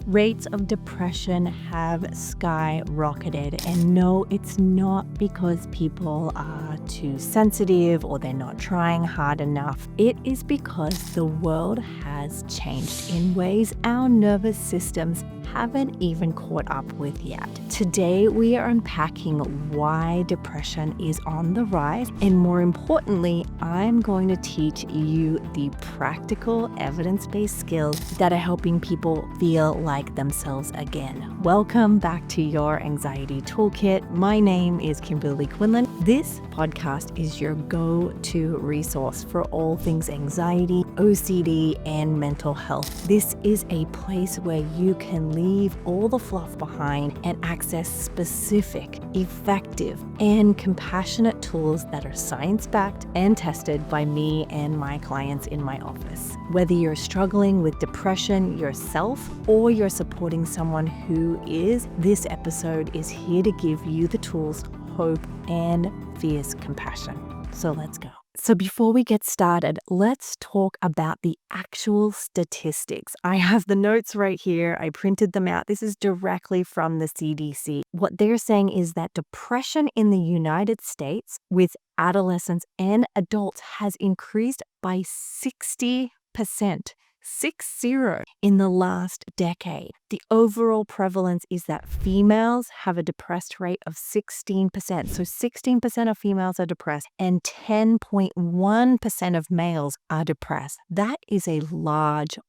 Rates of depression have skyrocketed, and no, it's not because people are too sensitive or they're not trying hard enough. It is because the world has changed in ways our nervous systems haven't even caught up with yet. Today, we are unpacking why depression is on the rise, and more importantly, I'm going to teach you the practical, evidence-based skills that are helping people feel like themselves again. Welcome back to Your Anxiety Toolkit. My name is Kimberly Quinlan. This podcast is your go-to resource for all things anxiety, OCD, and mental health. This is a place where you can leave all the fluff behind and access specific, effective, and compassionate tools that are science-backed and tested by me and my clients in my office. Whether you're struggling with depression yourself or you're supporting someone who is, this episode is here to give you the tools, hope, and fierce compassion. So let's go. So before we get started, let's talk about the actual statistics. I have the notes right here. I printed them out. This is directly from the CDC. What they're saying is that depression in the United States with adolescents and adults has increased by 60%. 60 in the last decade. The overall prevalence is that females have a depressed rate of 16%. So 16% of females are depressed and 10.1% of males are depressed. That is a large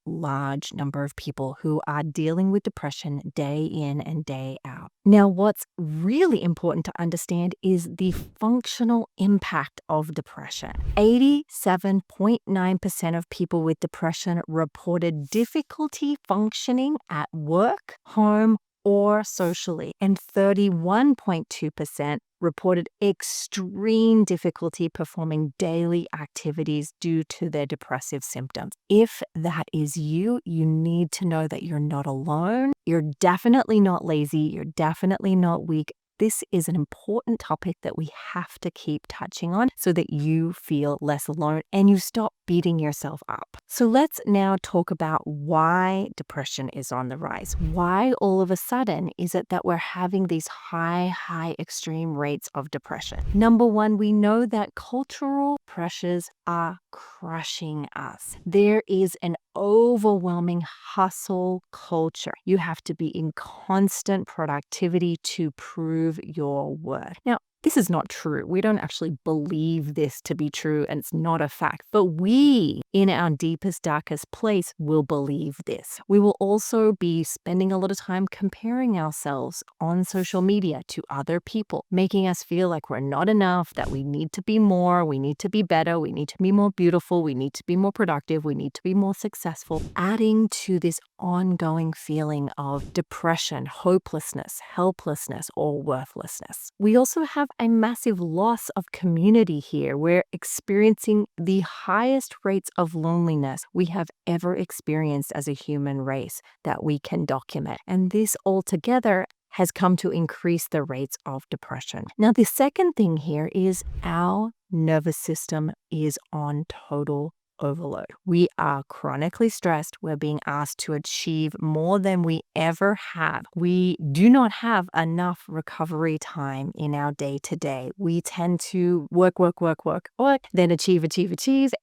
number of people who are dealing with depression day in and day out. Now, what's really important to understand is the functional impact of depression. 87.9% of people with depression reported difficulty functioning at work, home, or socially, and 31.2% reported extreme difficulty performing daily activities due to their depressive symptoms. If that is you, you need to know that you're not alone. You're definitely not lazy. You're definitely not weak. This is an important topic that we have to keep touching on so that you feel less alone and you stop beating yourself up. So let's now talk about why depression is on the rise. Why all of a sudden is it that we're having these high extreme rates of depression? Number one, we know that cultural pressures are crushing us. There is an overwhelming hustle culture. You have to be in constant productivity to prove your worth. Now, this is not true. We don't actually believe this to be true, and it's not a fact. But we, in our deepest, darkest place, will believe this. We will also be spending a lot of time comparing ourselves on social media to other people, making us feel like we're not enough, that we need to be more, we need to be better, we need to be more beautiful, we need to be more productive, we need to be more successful, adding to this ongoing feeling of depression, hopelessness, helplessness, or worthlessness. We also have a massive loss of community here. We're experiencing the highest rates of loneliness we have ever experienced as a human race that we can document. And this altogether has come to increase the rates of depression. Now, the second thing here is our nervous system is on total overload. We are chronically stressed. We're being asked to achieve more than we ever have. We do not have enough recovery time in our day-to-day. We tend to work, then achieve,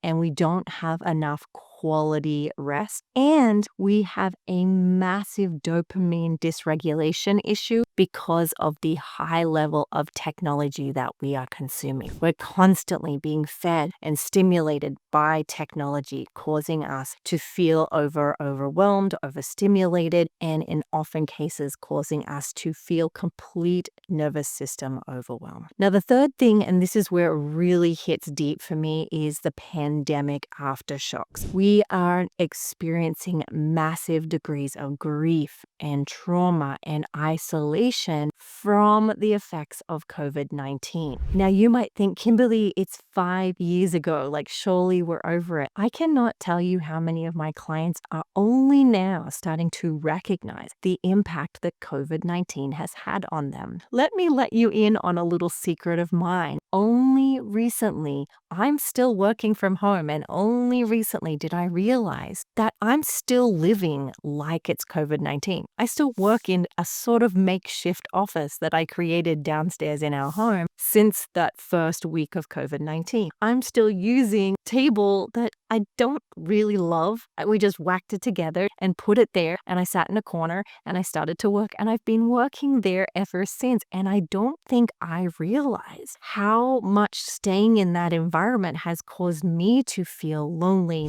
and we don't have enough quality rest. And we have a massive dopamine dysregulation issue because of the high level of technology that we are consuming. We're constantly being fed and stimulated by technology, causing us to feel overwhelmed, overstimulated, and in often cases causing us to feel complete nervous system overwhelm. Now, the third thing, and this is where it really hits deep for me, is the pandemic aftershocks. We are experiencing massive degrees of grief and trauma and isolation isolation from the effects of COVID-19. Now, you might think, Kimberly, it's 5 years ago, like surely we're over it. I cannot tell you how many of my clients are only now starting to recognize the impact that COVID-19 has had on them. Let me let you in on a little secret of mine. Only recently, I'm still working from home, and only recently did I realize that I'm still living like it's COVID-19. I still work in a sort of makeshift office that I created downstairs in our home since that first week of COVID-19. I'm still using a table that I don't really love. We just whacked it together and put it there, and I sat in a corner and I started to work, and I've been working there ever since. And I don't think I realize how much staying in that environment has caused me to feel lonely,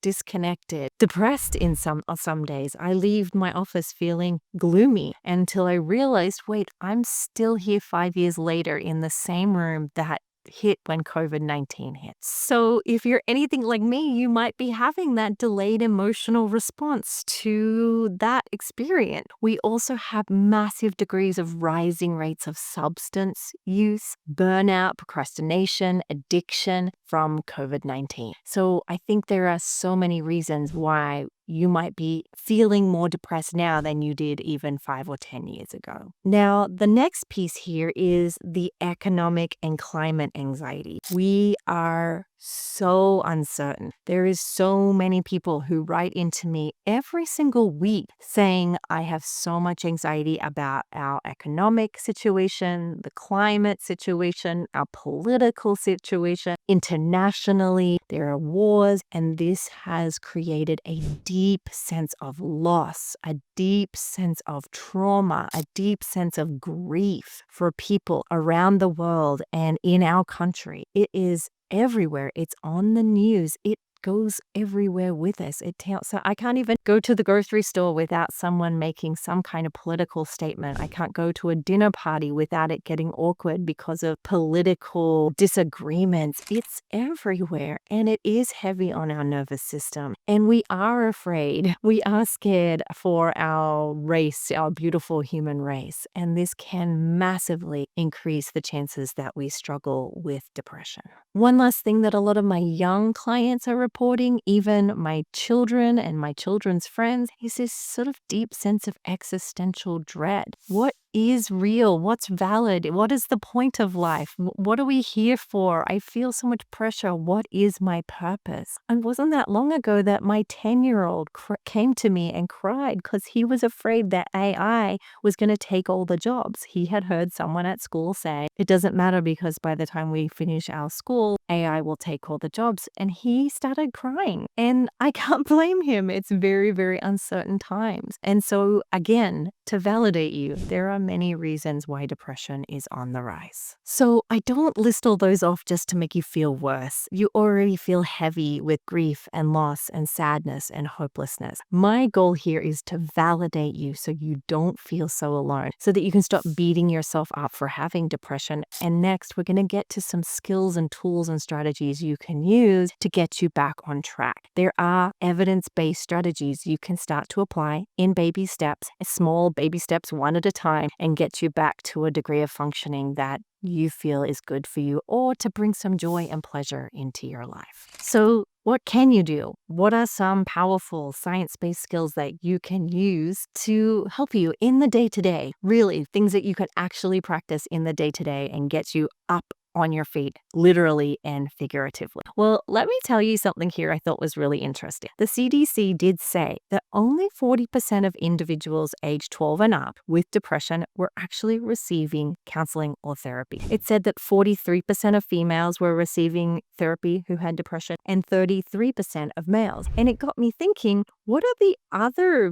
disconnected, depressed in some days. I leave my office feeling gloomy until I realized, wait, I'm still here 5 years later in the same room that hit when COVID-19 hit. So if you're anything like me, you might be having that delayed emotional response to that experience. We also have massive degrees of rising rates of substance use, burnout, procrastination, addiction from COVID-19. So I think there are so many reasons why you might be feeling more depressed now than you did even 5 or 10 years ago. Now, the next piece here is the economic and climate anxiety. We are so uncertain. There is so many people who write into me every single week saying, I have so much anxiety about our economic situation, the climate situation, our political situation. Internationally, there are wars, and this has created a deep sense of loss, a deep sense of trauma, a deep sense of grief for people around the world and in our country. It is everywhere. It's on the news. It goes everywhere with us. So I can't even go to the grocery store without someone making some kind of political statement. I can't go to a dinner party without it getting awkward because of political disagreements. It's everywhere, and it is heavy on our nervous system. And we are afraid. We are scared for our race, our beautiful human race. And this can massively increase the chances that we struggle with depression. One last thing that a lot of my young clients are reporting, even my children and my children's friends, is this sort of deep sense of existential dread. What is real? What's valid? What is the point of life? What are we here for? I feel so much pressure. What is my purpose? And wasn't that long ago that my 10-year-old came to me and cried because he was afraid that AI was going to take all the jobs. He had heard someone at school say, it doesn't matter because by the time we finish our school, AI will take all the jobs. And he started crying. And I can't blame him. It's very, very uncertain times. And so again, to validate you, there are many reasons why depression is on the rise. So I don't list all those off just to make you feel worse. You already feel heavy with grief and loss and sadness and hopelessness. My goal here is to validate you so you don't feel so alone, so that you can stop beating yourself up for having depression. And next, we're going to get to some skills and tools and strategies you can use to get you back on track. There are evidence-based strategies you can start to apply in baby steps, small baby steps, one at a time, and get you back to a degree of functioning that you feel is good for you, or to bring some joy and pleasure into your life. So what can you do? What are some powerful science-based skills that you can use to help you in the day-to-day? Really, things that you can actually practice in the day-to-day and get you up on your feet, literally and figuratively. Well, let me tell you something here I thought was really interesting. The CDC did say that only 40% of individuals aged 12 and up with depression were actually receiving counseling or therapy. It said that 43% of females were receiving therapy who had depression and 33% of males. And it got me thinking, what are the other,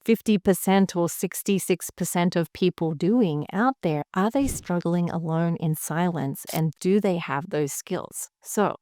50% or 66% of people doing out there? Are they struggling alone in silence, and do they have those skills? So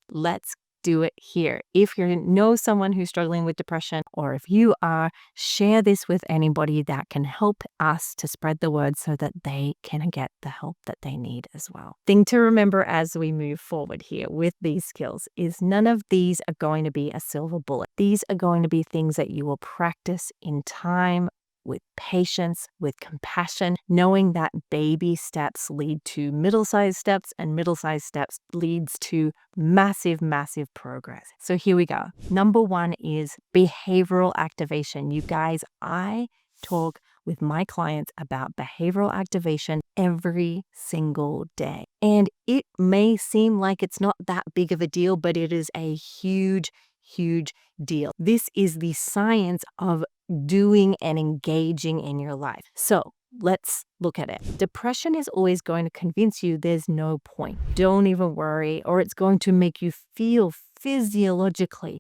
let's do it here. If you know someone who's struggling with depression, or if you are, share this with anybody that can help us to spread the word so that they can get the help that they need as well. Thing to remember as we move forward here with these skills is none of these are going to be a silver bullet. These are going to be things that you will practice in time with patience, with compassion, knowing that baby steps lead to middle-sized steps and middle-sized steps leads to massive, massive progress. So here we go. Number 1 is behavioral activation. You guys, I talk with my clients about behavioral activation every single day. And it may seem like it's not that big of a deal, but it is a huge, huge deal. This is the science of doing and engaging in your life. So let's look at it. Depression is always going to convince you there's no point. Don't even worry, or it's going to make you feel physically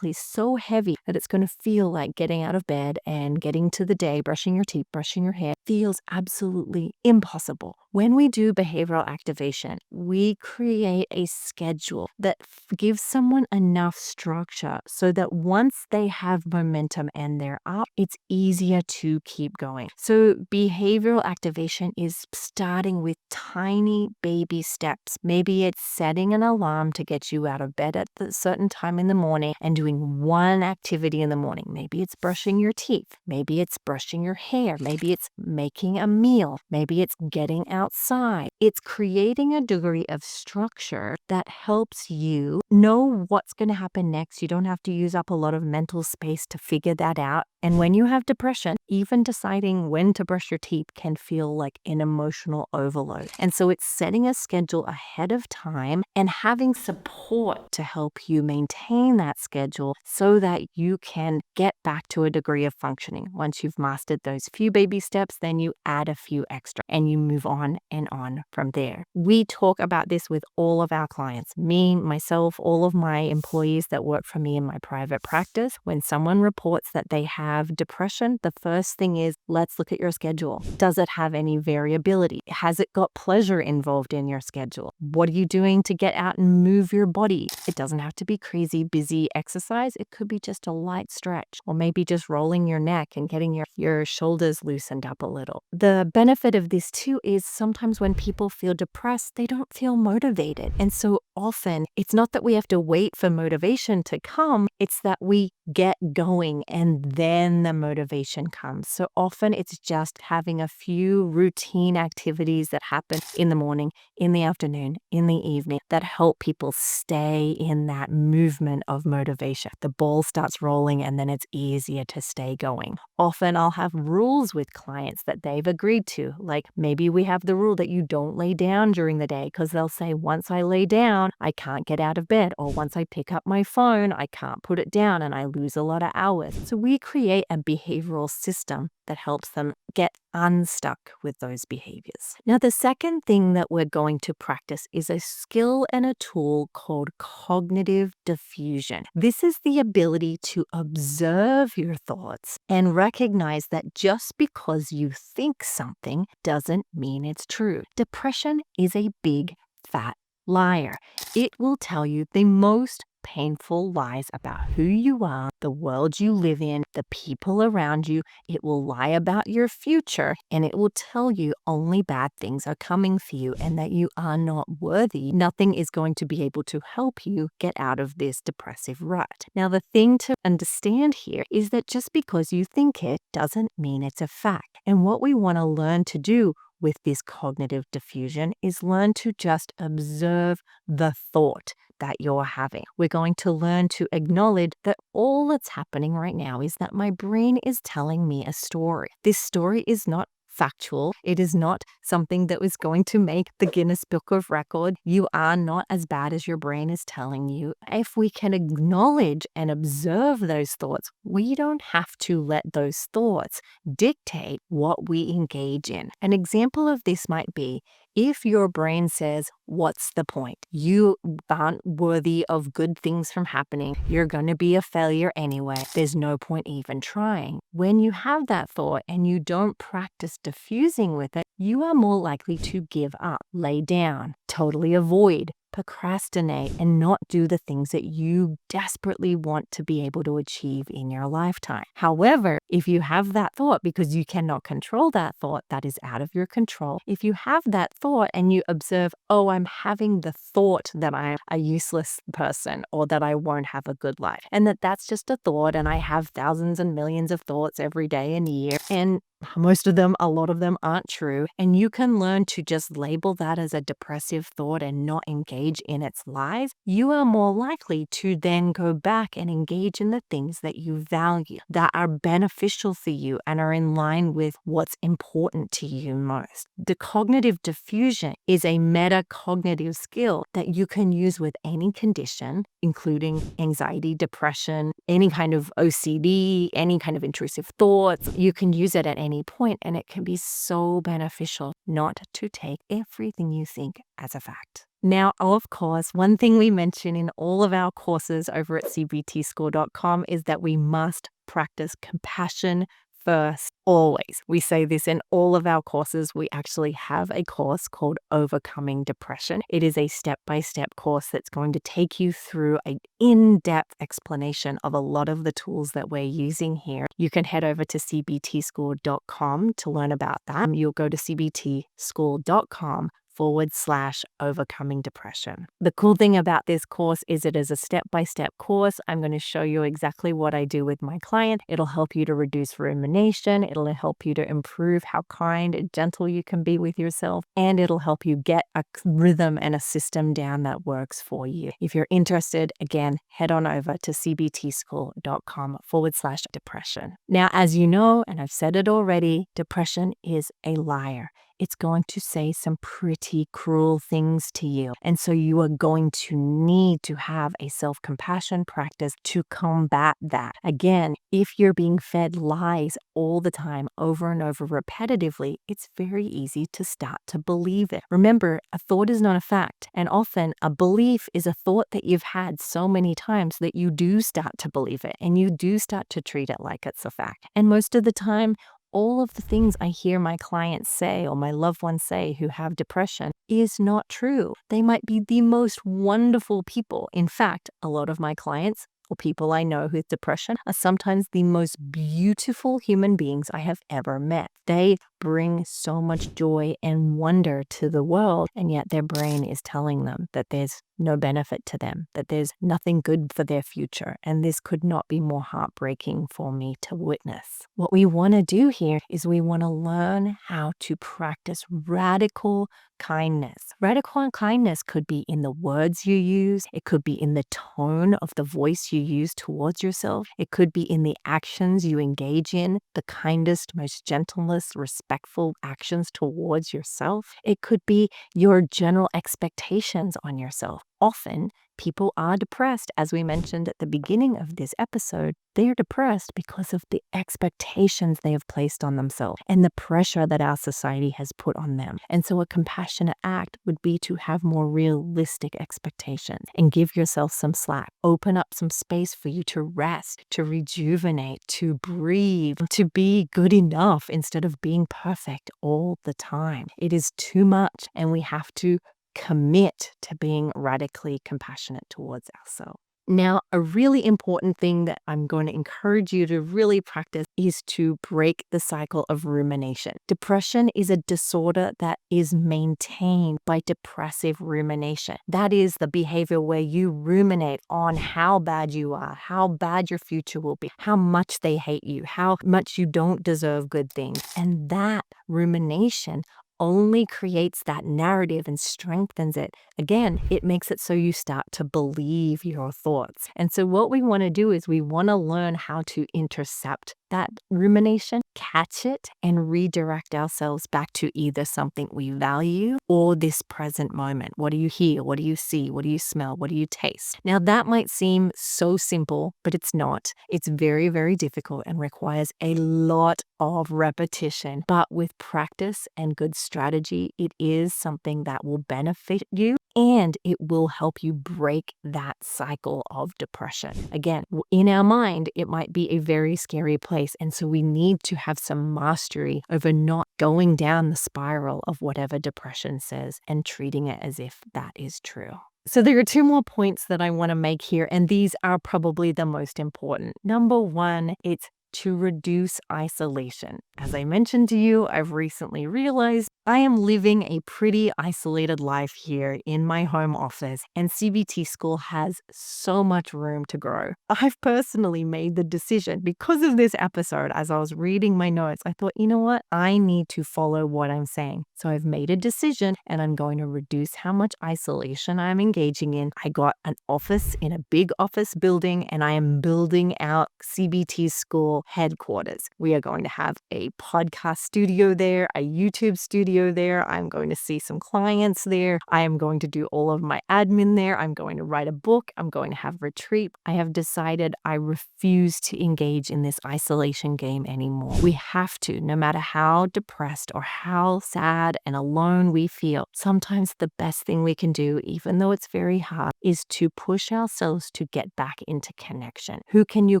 so heavy that it's going to feel like getting out of bed and getting to the day, brushing your teeth, brushing your hair, feels absolutely impossible. When we do behavioral activation, we create a schedule that gives someone enough structure so that once they have momentum and they're up, it's easier to keep going. So behavioral activation is starting with tiny baby steps. Maybe it's setting an alarm to get you out of bed at a certain time in the morning and doing one activity in the morning. Maybe it's brushing your teeth. Maybe it's brushing your hair. Maybe it's making a meal. Maybe it's getting outside. It's creating a degree of structure that helps you know what's going to happen next. You don't have to use up a lot of mental space to figure that out. And when you have depression, even deciding when to brush your teeth can feel like an emotional overload. And so it's setting a schedule ahead of time and having support to help you maintain that schedule so that you can get back to a degree of functioning. Once you've mastered those few baby steps, then you add a few extra and you move on and on from there. We talk about this with all of our clients, me, myself, all of my employees that work for me in my private practice. When someone reports that they have depression, the first thing is, let's look at your schedule. Does it have any variability? Has it got pleasure involved in your schedule? What are you doing to get out and move your body? It doesn't have to be crazy, busy exercise. It could be just a light stretch, or maybe just rolling your neck and getting your shoulders loosened up a little. The benefit of this too is sometimes when people feel depressed, they don't feel motivated. And so often it's not that we have to wait for motivation to come, it's that we get going and then the motivation comes. So often it's just having a few routine activities that happen in the morning, in the afternoon, in the evening that help people stay in that movement of motivation. The ball starts rolling and then it's easier to stay going. Often I'll have rules with clients that they've agreed to. Like maybe we have the rule that you don't lay down during the day because they'll say, once I lay down, I can't get out of bed. Or once I pick up my phone, I can't put it down and I lose a lot of hours. So we create a behavioral system that helps them get unstuck with those behaviors. Now, the second thing that we're going to practice is a skill and a tool called cognitive diffusion. This is the ability to observe your thoughts and recognize that just because you think something doesn't mean it's true. Depression is a big, fat liar. It will tell you the most painful lies about who you are, the world you live in, the people around you. It will lie about your future, and it will tell you only bad things are coming for you and that you are not worthy. Nothing is going to be able to help you get out of this depressive rut. Now, the thing to understand here is that just because you think it doesn't mean it's a fact. And what we want to learn to do with this cognitive diffusion is learn to just observe the thought that you're having. We're going to learn to acknowledge that all that's happening right now is that my brain is telling me a story. This story is not factual. It is not something that was going to make the Guinness Book of Record. You are not as bad as your brain is telling you. If we can acknowledge and observe those thoughts, we don't have to let those thoughts dictate what we engage in. An example of this might be if your brain says, what's the point? You aren't worthy of good things from happening. You're going to be a failure anyway. There's no point even trying. When you have that thought and you don't practice diffusing with it, you are more likely to give up, lay down, totally avoid, procrastinate and not do the things that you desperately want to be able to achieve in your lifetime. However, if you have that thought, because you cannot control that thought, that is out of your control. If you have that thought and you observe, oh, I'm having the thought that I'm a useless person or that I won't have a good life, and that's just a thought, and I have thousands and millions of thoughts every day and year, and most of them, a lot of them aren't true. And you can learn to just label that as a depressive thought and not engage in its lies. You are more likely to then go back and engage in the things that you value, that are beneficial for you and are in line with what's important to you most. The cognitive diffusion is a metacognitive skill that you can use with any condition, including anxiety, depression, any kind of OCD, any kind of intrusive thoughts. You can use it at any point, and it can be so beneficial not to take everything you think as a fact. Now, of course, one thing we mention in all of our courses over at cbtschool.com is that we must practice compassion first, always. We say this in all of our courses. We actually have a course called Overcoming Depression. It is a step-by-step course that's going to take you through an in-depth explanation of a lot of the tools that we're using here. You can head over to cbtschool.com to learn about that. You'll go to cbtschool.com/overcoming depression. The cool thing about this course is it is a step-by-step course. I'm going to show you exactly what I do with my client. It'll help you to reduce rumination. It'll help you to improve how kind and gentle you can be with yourself. And it'll help you get a rhythm and a system down that works for you. If you're interested, again, head on over to cbtschool.com/depression. Now, as you know, and I've said it already, depression is a liar. It's going to say some pretty cruel things to you. And so you are going to need to have a self-compassion practice to combat that. Again, if you're being fed lies all the time, over and over repetitively, it's very easy to start to believe it. Remember, a thought is not a fact. And often a belief is a thought that you've had so many times that you do start to believe it and you do start to treat it like it's a fact. And most of the time, all of the things I hear my clients say or my loved ones say who have depression is not true. They might be the most wonderful people. In fact, a lot of my clients or people I know with depression are sometimes the most beautiful human beings I have ever met. They bring so much joy and wonder to the world, and yet their brain is telling them that there's no benefit to them, that there's nothing good for their future, and this could not be more heartbreaking for me to witness. What we want to do here is we want to learn how to practice radical kindness. Radical kindness could be in the words you use. It could be in the tone of the voice you use towards yourself. It could be in the actions you engage in, the kindest, most gentlest, respectful actions towards yourself. It could be your general expectations on yourself. Often, people are depressed, as we mentioned at the beginning of this episode. They are depressed because of the expectations they have placed on themselves and the pressure that our society has put on them. And so a compassionate act would be to have more realistic expectations and give yourself some slack. Open up some space for you to rest, to rejuvenate, to breathe, to be good enough instead of being perfect all the time. It is too much, and we have to commit to being radically compassionate towards ourselves. Now, a really important thing that I'm going to encourage you to really practice is to break the cycle of rumination. Depression is a disorder that is maintained by depressive rumination. That is the behavior where you ruminate on how bad you are, how bad your future will be, how much they hate you, how much you don't deserve good things. And that rumination only creates that narrative and strengthens it. Again, it makes it so you start to believe your thoughts. And so what we want to do is we want to learn how to intercept that rumination, catch it, and redirect ourselves back to either something we value or this present moment. What do you hear? What do you see? What do you smell? What do you taste? Now, that might seem so simple, but it's not. It's very, very difficult and requires a lot of repetition. But with practice and good strategy, it is something that will benefit you, and it will help you break that cycle of depression. Again, in our mind, it might be a very scary place. And so we need to have some mastery over not going down the spiral of whatever depression says and treating it as if that is true. So there are two more points that I want to make here, and these are probably the most important. Number one, it's to reduce isolation. As I mentioned to you, I've recently realized I am living a pretty isolated life here in my home office, and CBT school has so much room to grow. I've personally made the decision because of this episode. As I was reading my notes, I thought, you know what? I need to follow what I'm saying. So I've made a decision and I'm going to reduce how much isolation I'm engaging in. I got an office in a big office building and I am building out CBT school headquarters. We are going to have a podcast studio there, a YouTube studio there. I'm going to see some clients there. I am going to do all of my admin there. I'm going to write a book. I'm going to have retreat. I have decided I refuse to engage in this isolation game anymore. We have to, no matter how depressed or how sad and alone we feel. Sometimes the best thing we can do, even though it's very hard, is to push ourselves to get back into connection. Who can you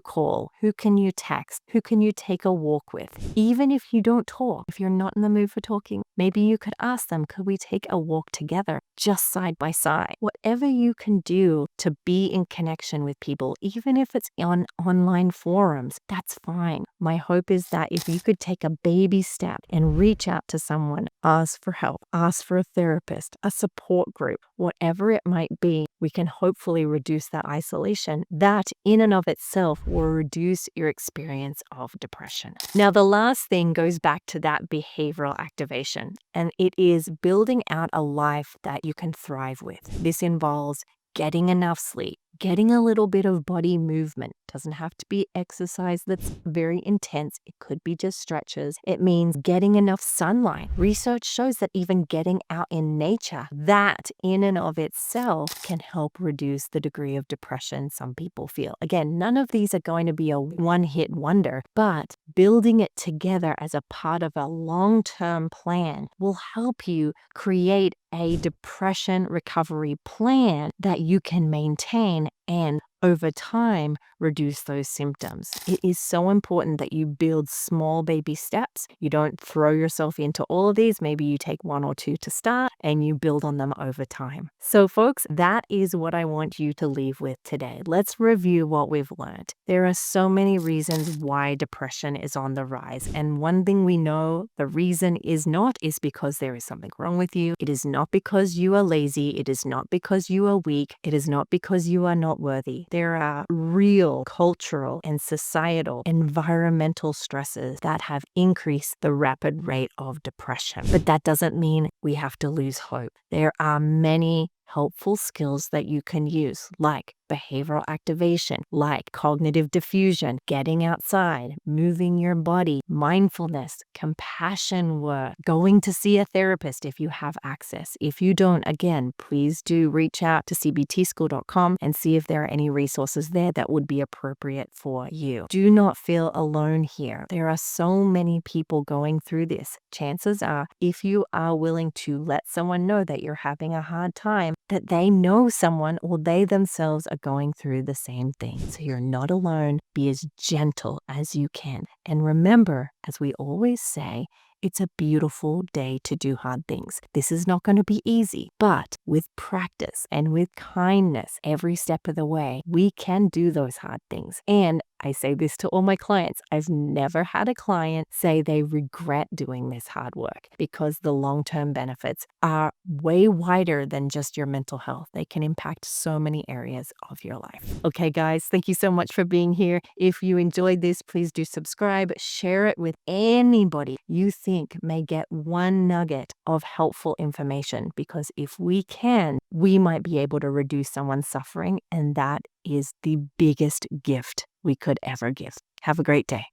call? Who can you text? Who can you take a walk with? Even if you don't talk, if you're not in the mood for talking, maybe you could ask them, could we take a walk together, just side by side? Whatever you can do to be in connection with people, even if it's on online forums, that's fine. My hope is that if you could take a baby step and reach out to someone, ask for help, ask for a therapist, a support group, whatever it might be, we can hopefully reduce that isolation. That in and of itself will reduce your experience of depression. Now, the last thing goes back to that behavioral activation, and it is building out a life that you can thrive with. This involves getting enough sleep, getting a little bit of body movement. Doesn't have to be exercise that's very intense. It could be just stretches. It means getting enough sunlight. Research shows that even getting out in nature, that in and of itself can help reduce the degree of depression some people feel. Again, none of these are going to be a one-hit wonder, but building it together as a part of a long-term plan will help you create a depression recovery plan that you can maintain and over time reduce those symptoms. It is so important that you build small baby steps. You don't throw yourself into all of these. Maybe you take one or two to start and you build on them over time. So folks, that is what I want you to leave with today. Let's review what we've learned. There are so many reasons why depression is on the rise. And one thing we know the reason is because there is something wrong with you. It is not because you are lazy. It is not because you are weak. It is not because you are not worthy. There are real cultural and societal environmental stresses that have increased the rapid rate of depression. But that doesn't mean we have to lose hope. There are many helpful skills that you can use, like behavioral activation, like cognitive diffusion, getting outside, moving your body, mindfulness, compassion work, going to see a therapist if you have access. If you don't, again, please do reach out to cbtschool.com and see if there are any resources there that would be appropriate for you. Do not feel alone here. There are so many people going through this. Chances are, if you are willing to let someone know that you're having a hard time, that they know someone or they themselves are going through the same thing. So you're not alone. Be as gentle as you can. And remember, as we always say, it's a beautiful day to do hard things. This is not going to be easy, but with practice and with kindness every step of the way, we can do those hard things. And I say this to all my clients. I've never had a client say they regret doing this hard work because the long-term benefits are way wider than just your mental health. They can impact so many areas of your life. Okay, guys, thank you so much for being here. If you enjoyed this, please do subscribe, share it with anybody you think may get one nugget of helpful information, because if we can, we might be able to reduce someone's suffering, and that is the biggest gift we could ever give. Have a great day.